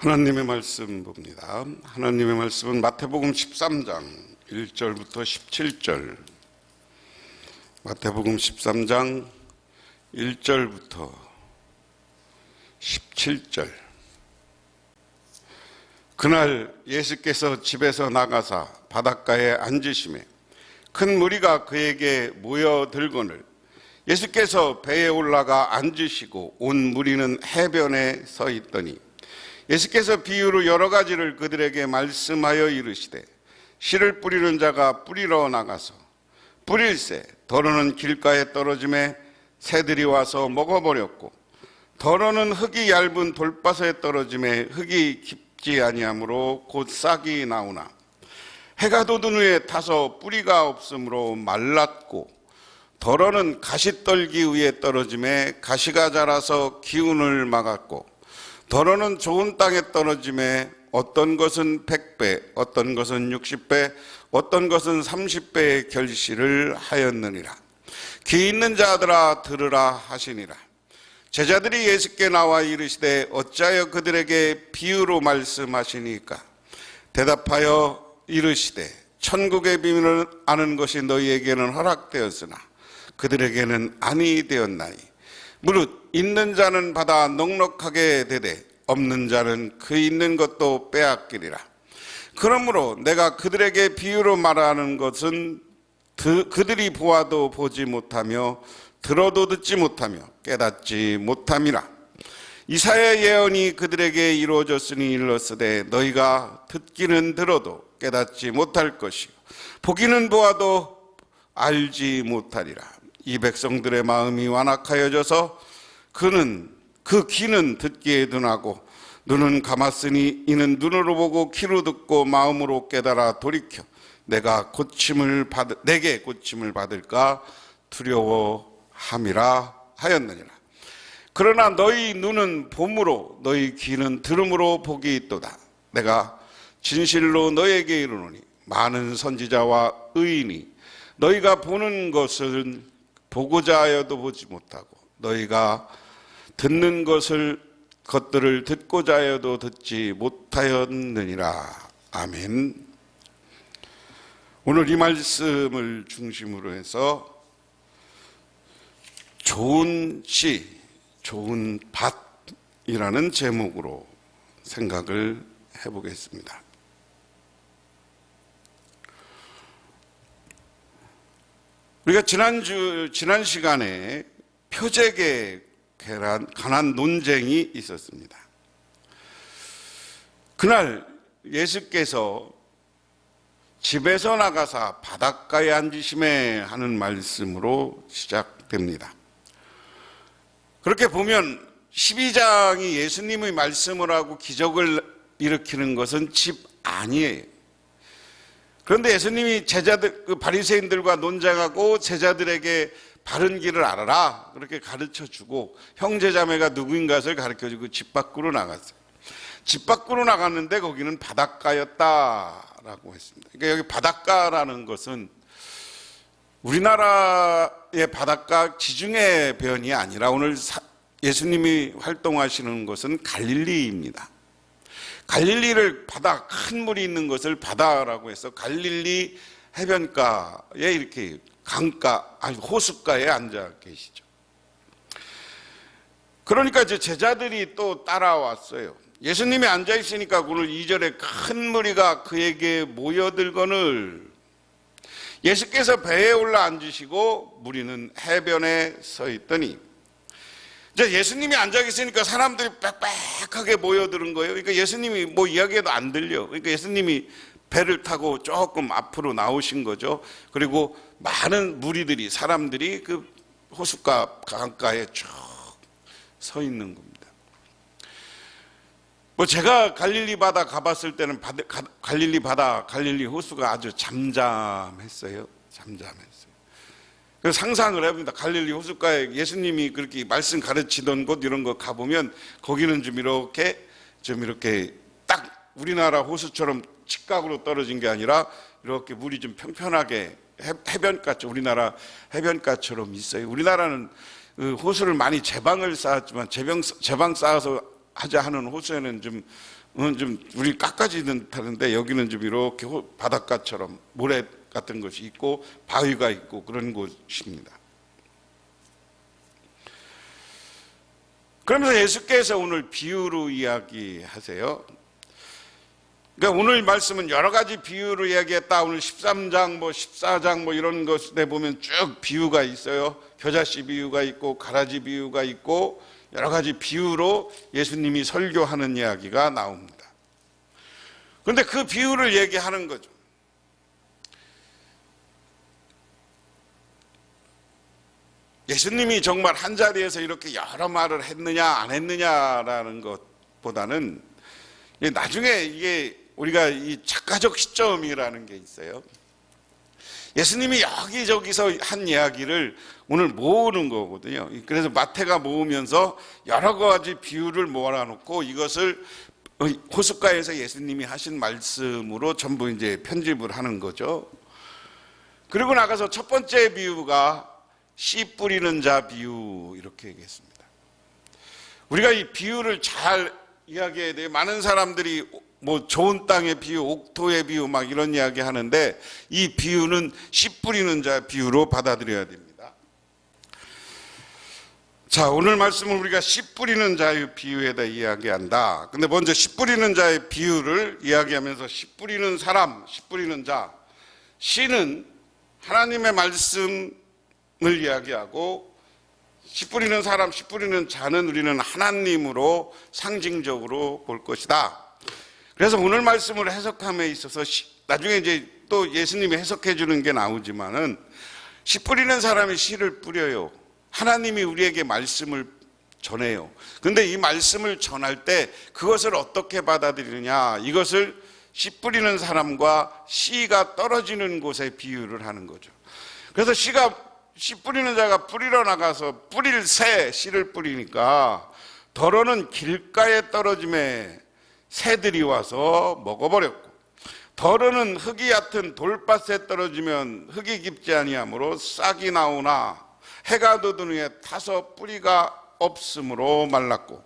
하나님의 말씀 봅니다. 하나님의 말씀은 마태복음 13장 1절부터 17절, 마태복음 13장 1절부터 17절. 그날 예수께서 집에서 나가사 바닷가에 앉으시매 큰 무리가 그에게 모여들거늘 예수께서 배에 올라가 앉으시고 온 무리는 해변에 서 있더니 예수께서 비유로 여러 가지를 그들에게 말씀하여 이르시되 씨를 뿌리는 자가 뿌리러 나가서 뿌릴새 더러는 길가에 떨어짐에 새들이 와서 먹어버렸고 더러는 흙이 얇은 돌밭에 떨어짐에 흙이 깊지 아니하므로 곧 싹이 나오나 해가 돋은 후에 타서 뿌리가 없으므로 말랐고 더러는 가시떨기 위에 떨어짐에 가시가 자라서 기운을 막았고 더러는 좋은 땅에 떨어짐에 어떤 것은 100배, 어떤 것은 60배, 어떤 것은 30배의 결실을 하였느니라. 귀 있는 자들아 들으라 하시니라. 제자들이 예수께 나와 이르시되 어찌하여 그들에게 비유로 말씀하시니까? 대답하여 이르시되 천국의 비밀을 아는 것이 너희에게는 허락되었으나 그들에게는 아니 되었나니 무릇 있는 자는 받아 넉넉하게 되되 없는 자는 그 있는 것도 빼앗기리라. 그러므로 내가 그들에게 비유로 말하는 것은 그들이 보아도 보지 못하며 들어도 듣지 못하며 깨닫지 못함이라. 이사야 예언이 그들에게 이루어졌으니 일렀으되 너희가 듣기는 들어도 깨닫지 못할 것이요 보기는 보아도 알지 못하리라. 이 백성들의 마음이 완악하여져서 그 귀는 듣기에 둔하고 눈은 감았으니 이는 눈으로 보고 귀로 듣고 마음으로 깨달아 돌이켜 내게 고침을 받을까 두려워함이라 하였느니라. 그러나 너희 눈은 봄으로 너희 귀는 들음으로 복이 있도다. 내가 진실로 너희에게 이르노니 많은 선지자와 의인이 너희가 보는 것은 보고자 하여도 보지 못하고 너희가 듣는 것들을 듣고자 하여도 듣지 못하였느니라. 아멘. 오늘 이 말씀을 중심으로 해서 좋은 씨, 좋은 밭이라는 제목으로 생각을 해보겠습니다. 우리가 지난 시간에 표적에 관한 논쟁이 있었습니다. 그날 예수께서 집에서 나가사 바닷가에 앉으심에 하는 말씀으로 시작됩니다. 그렇게 보면 12장이 예수님의 말씀을 하고 기적을 일으키는 것은 집 아니에요. 그런데 예수님이 바리새인들과 논쟁하고 제자들에게 바른 길을 알아라 그렇게 가르쳐주고 형제자매가 누구인가를 가르쳐주고 집 밖으로 나갔어요. 집 밖으로 나갔는데 거기는 바닷가였다라고 했습니다. 그러니까 여기 바닷가라는 것은 우리나라의 바닷가 지중해 변이 아니라 오늘 예수님이 활동하시는 것은 갈릴리입니다. 갈릴리를 큰 물이 있는 것을 바다라고 해서 갈릴리 해변가에 이렇게 호숫가에 앉아 계시죠. 그러니까 이제 제자들이 또 따라왔어요. 예수님이 앉아 있으니까 오늘 2절에 큰 무리가 그에게 모여들거늘 예수께서 배에 올라 앉으시고 무리는 해변에 서 있더니 이제 예수님이 앉아 계시니까 사람들이 빽빽하게 모여드는 거예요. 그러니까 예수님이 뭐 이야기해도 안 들려. 그러니까 예수님이 배를 타고 조금 앞으로 나오신 거죠. 그리고 많은 무리들이 사람들이 그 호숫가 강가에 쭉 서 있는 겁니다. 뭐 제가 갈릴리 바다 가봤을 때는 갈릴리 호수가 아주 잠잠했어요. 그래서 상상을 해봅니다. 갈릴리 호숫가에 예수님이 그렇게 말씀 가르치던 곳 이런 거 가보면 거기는 좀 이렇게 딱 우리나라 호수처럼 직각으로 떨어진 게 아니라 이렇게 물이 좀 평평하게 우리나라 해변가처럼 있어요. 우리나라는 호수를 많이 제방을 쌓았지만 제방 쌓아서 하자 하는 호수에는 좀 우리 깎아지는 듯하는데 여기는 좀 이렇게 바닷가처럼 모래 같은 것이 있고 바위가 있고 그런 곳입니다. 그러면서 예수께서 오늘 비유로 이야기하세요. 그러니까 오늘 말씀은 여러 가지 비유로 이야기했다. 오늘 13장, 14장 이런 것에 보면 쭉 비유가 있어요. 겨자씨 비유가 있고 가라지 비유가 있고 여러 가지 비유로 예수님이 설교하는 이야기가 나옵니다. 그런데 그 비유를 얘기하는 거죠. 예수님이 정말 한 자리에서 이렇게 여러 말을 했느냐 안 했느냐라는 것보다는 나중에 이게 우리가 이 작가적 시점이라는 게 있어요. 예수님이 여기저기서 한 이야기를 오늘 모으는 거거든요. 그래서 마태가 모으면서 여러 가지 비유를 모아놓고 이것을 호숫가에서 예수님이 하신 말씀으로 전부 이제 편집을 하는 거죠. 그리고 나가서 첫 번째 비유가 씨 뿌리는 자 비유 이렇게 얘기했습니다. 우리가 이 비유를 잘 이야기해야 돼요. 많은 사람들이 좋은 땅의 비유, 옥토의 비유 막 이런 이야기 하는데 이 비유는 씨 뿌리는 자 비유로 받아들여야 됩니다. 자, 오늘 말씀은 우리가 씨 뿌리는 자의 비유에 대해 이야기한다. 근데 먼저 씨 뿌리는 자의 비유를 이야기하면서 씨 뿌리는 사람, 씨 뿌리는 자. 씨는 하나님의 말씀을 이야기하고 씨 뿌리는 사람, 씨 뿌리는 자는 우리는 하나님으로 상징적으로 볼 것이다. 그래서 오늘 말씀을 해석함에 있어서 나중에 이제 또 예수님이 해석해 주는 게 나오지만은 씨 뿌리는 사람이 씨를 뿌려요. 하나님이 우리에게 말씀을 전해요. 근데 이 말씀을 전할 때 그것을 어떻게 받아들이느냐, 이것을 씨 뿌리는 사람과 씨가 떨어지는 곳에 비유를 하는 거죠. 그래서 씨 뿌리는 자가 뿌리러 나가서 뿌릴 씨를 뿌리니까 더러는 길가에 떨어짐에 새들이 와서 먹어버렸고, 더러는 흙이 얕은 돌밭에 떨어지면 흙이 깊지 아니하므로 싹이 나오나 해가 돋은 후에 타서 뿌리가 없으므로 말랐고,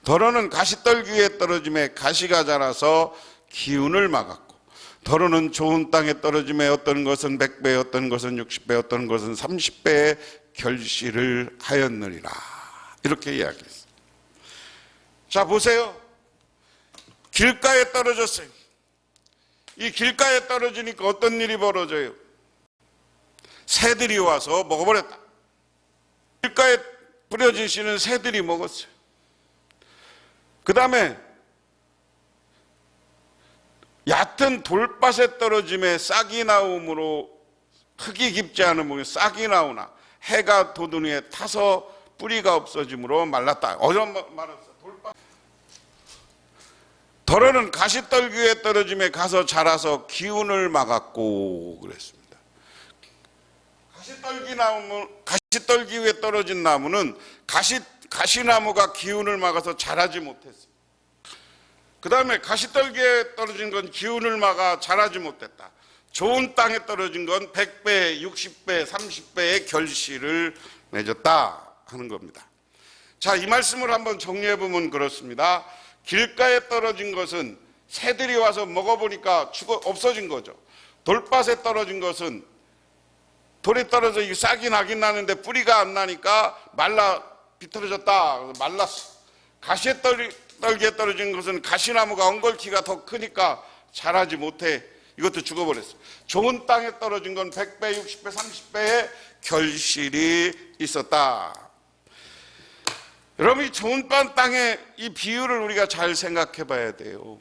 더러는 가시떨기 위에 떨어짐에 가시가 자라서 기운을 막았고, 더러는 좋은 땅에 떨어짐에 어떤 것은 100배, 어떤 것은 60배, 어떤 것은 30배의 결실을 하였느니라. 이렇게 이야기했어요. 자, 보세요. 길가에 떨어졌어요. 이 길가에 떨어지니까 어떤 일이 벌어져요? 새들이 와서 먹어버렸다. 길가에 뿌려진 씨는 새들이 먹었어요. 그 다음에 얕은 돌밭에 떨어짐에 싹이 나오므로 흙이 깊지 않으므로 싹이 나오나 해가 돋은 후에 타서 뿌리가 없어짐으로 말랐다. 어떤 말했어? 더러는 가시떨기 위에 떨어짐에 가서 자라서 기운을 막았고 그랬습니다. 가시떨기 위에 떨어진 나무는 가시나무가 기운을 막아서 자라지 못했어요. 그 다음에 가시떨기에 떨어진 건 기운을 막아 자라지 못했다. 좋은 땅에 떨어진 건 100배, 60배, 30배의 결실을 맺었다 하는 겁니다. 자, 이 말씀을 한번 정리해 보면 그렇습니다. 길가에 떨어진 것은 새들이 와서 먹어보니까 없어진 거죠. 돌밭에 떨어진 것은 돌이 떨어져 싹이 나긴 나는데 뿌리가 안 나니까 말라 비틀어졌다. 말랐어. 가시떨기에 떨어진 것은 가시나무가 엉겅퀴가 더 크니까 자라지 못해. 이것도 죽어버렸어. 좋은 땅에 떨어진 건 100배, 60배, 30배의 결실이 있었다. 여러분, 이 좋은 땅의 이 비유를 우리가 잘 생각해 봐야 돼요.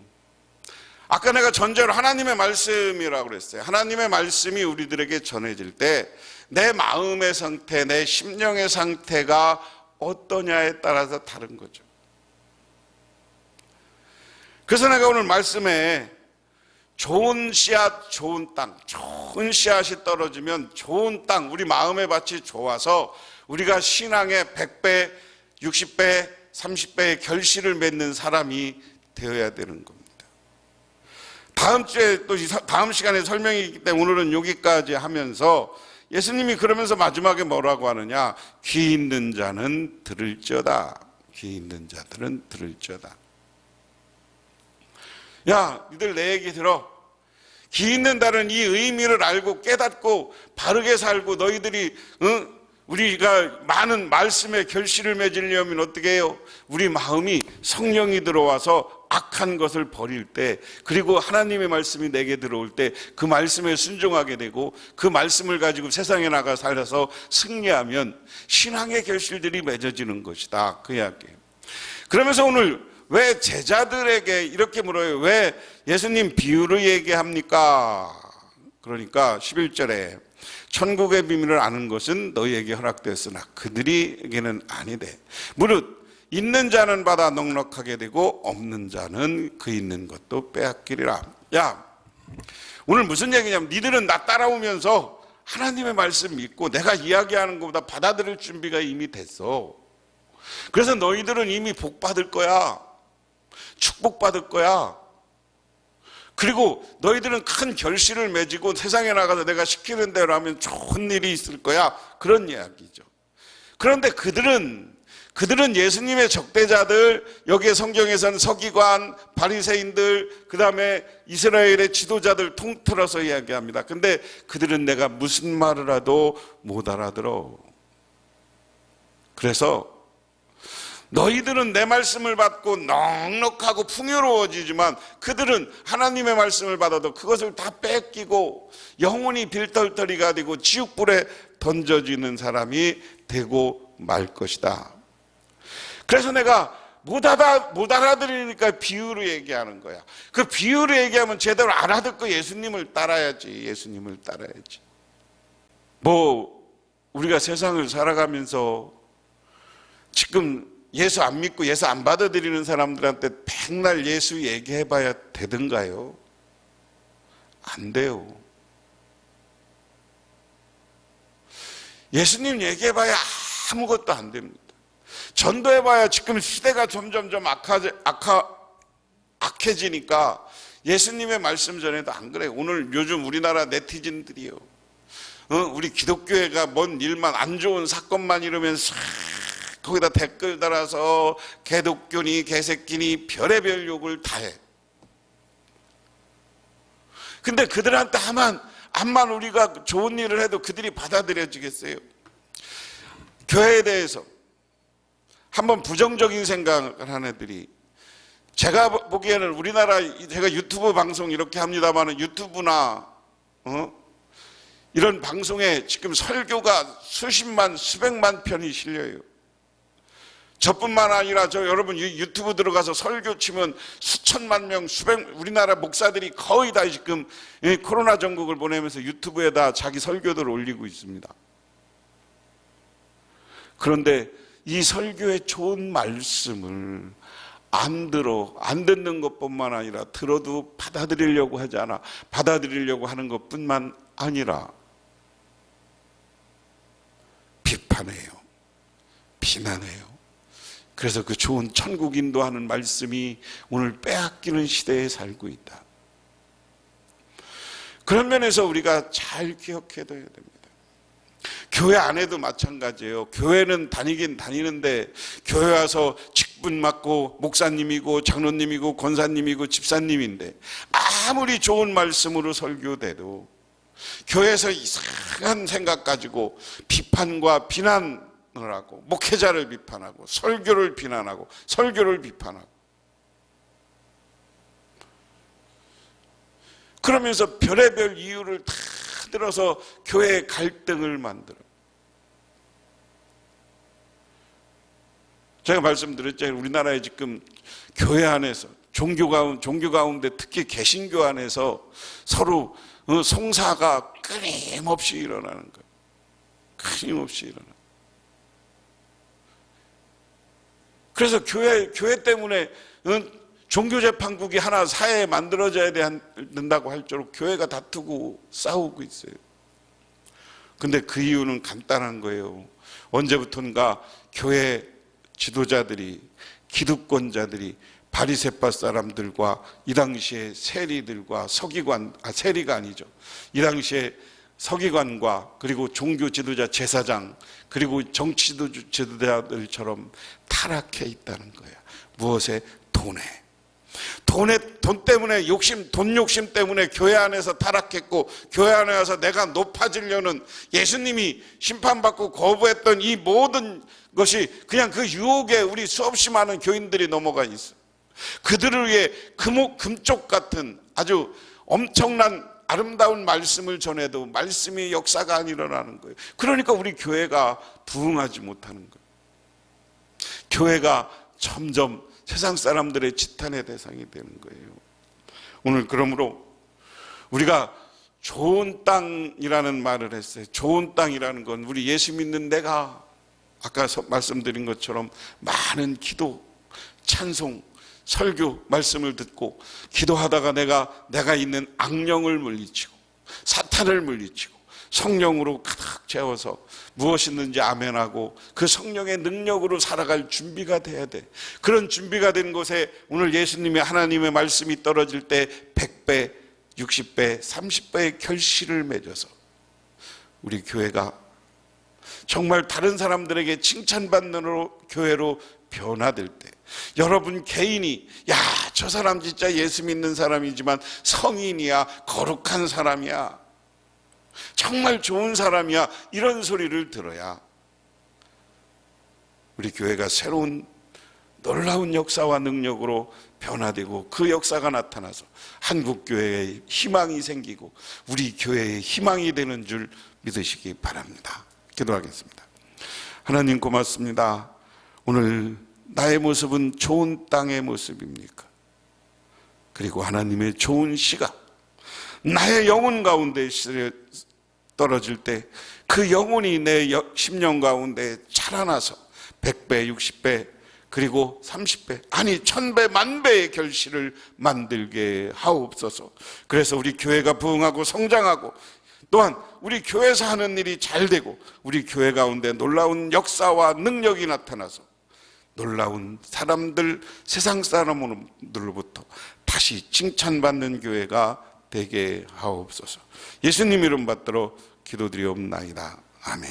아까 내가 전제로 하나님의 말씀이라고 그랬어요. 하나님의 말씀이 우리들에게 전해질 때 내 마음의 상태, 내 심령의 상태가 어떠냐에 따라서 다른 거죠. 그래서 내가 오늘 말씀에 좋은 씨앗, 좋은 땅, 좋은 씨앗이 떨어지면 좋은 땅, 우리 마음의 밭이 좋아서 우리가 신앙의 100배, 60배, 30배의 결실을 맺는 사람이 되어야 되는 겁니다. 다음 주에 또 다음 시간에 설명이 있기 때문에 오늘은 여기까지 하면서 예수님이 그러면서 마지막에 뭐라고 하느냐? 귀 있는 자는 들을지어다. 귀 있는 자들은 들을지어다. 야, 니들 내 얘기 들어. 귀 있는다는 이 의미를 알고 깨닫고 바르게 살고 너희들이 우리가 많은 말씀에 결실을 맺으려면 어떻게 해요? 우리 마음이 성령이 들어와서 악한 것을 버릴 때, 그리고 하나님의 말씀이 내게 들어올 때 그 말씀에 순종하게 되고 그 말씀을 가지고 세상에 나가 살아서 승리하면 신앙의 결실들이 맺어지는 것이다, 그 이야기예요. 그러면서 오늘 왜 제자들에게 이렇게 물어요? 왜 예수님 비유를 얘기합니까? 그러니까 11절에 천국의 비밀을 아는 것은 너희에게 허락되었으나 그들에게는 아니되 무릇 있는 자는 받아 넉넉하게 되고 없는 자는 그 있는 것도 빼앗기리라. 야, 오늘 무슨 얘기냐면 니들은 나 따라오면서 하나님의 말씀 믿고 내가 이야기하는 것보다 받아들일 준비가 이미 됐어. 그래서 너희들은 이미 복 받을 거야. 축복받을 거야. 그리고 너희들은 큰 결실을 맺고 세상에 나가서 내가 시키는 대로 하면 좋은 일이 있을 거야. 그런 이야기죠. 그런데 그들은 예수님의 적대자들, 여기에 성경에서는 서기관, 바리새인들, 그 다음에 이스라엘의 지도자들 통틀어서 이야기합니다. 근데 그들은 내가 무슨 말을 해도 못 알아들어. 그래서 너희들은 내 말씀을 받고 넉넉하고 풍요로워지지만 그들은 하나님의 말씀을 받아도 그것을 다 뺏기고 영혼이 빌떨떨이가 되고 지옥불에 던져지는 사람이 되고 말 것이다. 그래서 내가 못 알아들으니까 비유로 얘기하는 거야. 그 비유로 얘기하면 제대로 알아듣고 예수님을 따라야지. 예수님을 따라야지. 우리가 세상을 살아가면서 지금 예수 안 믿고 예수 안 받아들이는 사람들한테 백날 예수 얘기해봐야 되던가요? 안 돼요. 예수님 얘기해봐야 아무것도 안 됩니다. 전도해봐야 지금 시대가 점점점 악해지니까 예수님의 말씀 전에도 안 그래요. 오늘 요즘 우리나라 네티즌들이요, 우리 기독교회가 뭔 일만 안 좋은 사건만 이러면 거기다 댓글 달아서 개독교니 개새끼니 별의별 욕을 다 해. 근데 그들한테 암만 우리가 좋은 일을 해도 그들이 받아들여지겠어요? 교회에 대해서 한번 부정적인 생각을 하는 애들이, 제가 보기에는 우리나라, 제가 유튜브 방송 이렇게 합니다만 유튜브나 이런 방송에 지금 설교가 수십만 수백만 편이 실려요. 저뿐만 아니라 여러분 유튜브 들어가서 설교 치면 수천만 명, 우리나라 목사들이 거의 다 지금 코로나 전국을 보내면서 유튜브에다 자기 설교들을 올리고 있습니다. 그런데 이 설교의 좋은 말씀을 안 듣는 것뿐만 아니라 들어도 받아들이려고 하지 않아. 받아들이려고 하는 것뿐만 아니라 비판해요. 비난해요. 그래서 그 좋은 천국 인도하는 말씀이 오늘 빼앗기는 시대에 살고 있다. 그런 면에서 우리가 잘 기억해둬야 됩니다. 교회 안에도 마찬가지예요. 교회는 다니긴 다니는데 교회 와서 직분 맡고 목사님이고 장로님이고 권사님이고 집사님인데 아무리 좋은 말씀으로 설교돼도 교회에서 이상한 생각 가지고 비판과 비난을 하고 목회자를 비판하고 설교를 비난하고 설교를 비판하고 그러면서 별의별 이유를 다 들어서 교회의 갈등을 만들어. 제가 말씀드렸잖아요. 우리나라에 지금 교회 안에서 종교 가운데 특히 개신교 안에서 서로 송사가 끊임없이 일어나는 거예요. 끊임없이 일어나. 그래서 교회 때문에 종교재판국이 하나 사회에 만들어져야 된다고 할 정도로 교회가 다투고 싸우고 있어요. 근데 그 이유는 간단한 거예요. 언제부턴가 교회 지도자들이, 기득권자들이 바리새파 사람들과 이 당시에 세리들과 세리가 아니죠. 이 당시에 서기관과 그리고 종교 지도자, 제사장, 그리고 정치 지도자들처럼 타락해 있다는 거예요. 무엇에? 돈에. 돈 때문에 돈 욕심 때문에 교회 안에서 타락했고, 교회 안에 와서 내가 높아지려는, 예수님이 심판받고 거부했던 이 모든 것이 그냥 그 유혹에 우리 수없이 많은 교인들이 넘어가 있어요. 그들을 위해 금쪽 같은 아주 엄청난 아름다운 말씀을 전해도 말씀이 역사가 안 일어나는 거예요. 그러니까 우리 교회가 부흥하지 못하는 거예요. 교회가 점점 세상 사람들의 지탄의 대상이 되는 거예요. 오늘 그러므로 우리가 좋은 땅이라는 말을 했어요. 좋은 땅이라는 건 우리 예수 믿는 내가 아까 말씀드린 것처럼 많은 기도, 찬송, 설교 말씀을 듣고 기도하다가 내가 있는 악령을 물리치고 사탄을 물리치고 성령으로 가득 채워서 무엇이든지 아멘하고 그 성령의 능력으로 살아갈 준비가 돼야 돼. 그런 준비가 된 곳에 오늘 예수님이 하나님의 말씀이 떨어질 때 100배, 60배, 30배의 결실을 맺어서 우리 교회가 정말 다른 사람들에게 칭찬받는 교회로 변화될 때, 여러분 개인이 야, 저 사람 진짜 예수 믿는 사람이지만 성인이야, 거룩한 사람이야, 정말 좋은 사람이야, 이런 소리를 들어야 우리 교회가 새로운 놀라운 역사와 능력으로 변화되고 그 역사가 나타나서 한국교회에 희망이 생기고 우리 교회의 희망이 되는 줄 믿으시기 바랍니다. 기도하겠습니다. 하나님 고맙습니다. 오늘 나의 모습은 좋은 땅의 모습입니까? 그리고 하나님의 좋은 시각, 나의 영혼 가운데 떨어질 때 그 영혼이 내 심령 가운데 자라나서 100배, 60배, 그리고 30배, 아니 1000배, 만배의 결실을 만들게 하옵소서. 그래서 우리 교회가 부흥하고 성장하고 또한 우리 교회에서 하는 일이 잘 되고 우리 교회 가운데 놀라운 역사와 능력이 나타나서 놀라운 사람들, 세상 사람으로부터 다시 칭찬받는 교회가 되게 하옵소서. 예수님 이름 받들어 기도드리옵나이다. 아멘.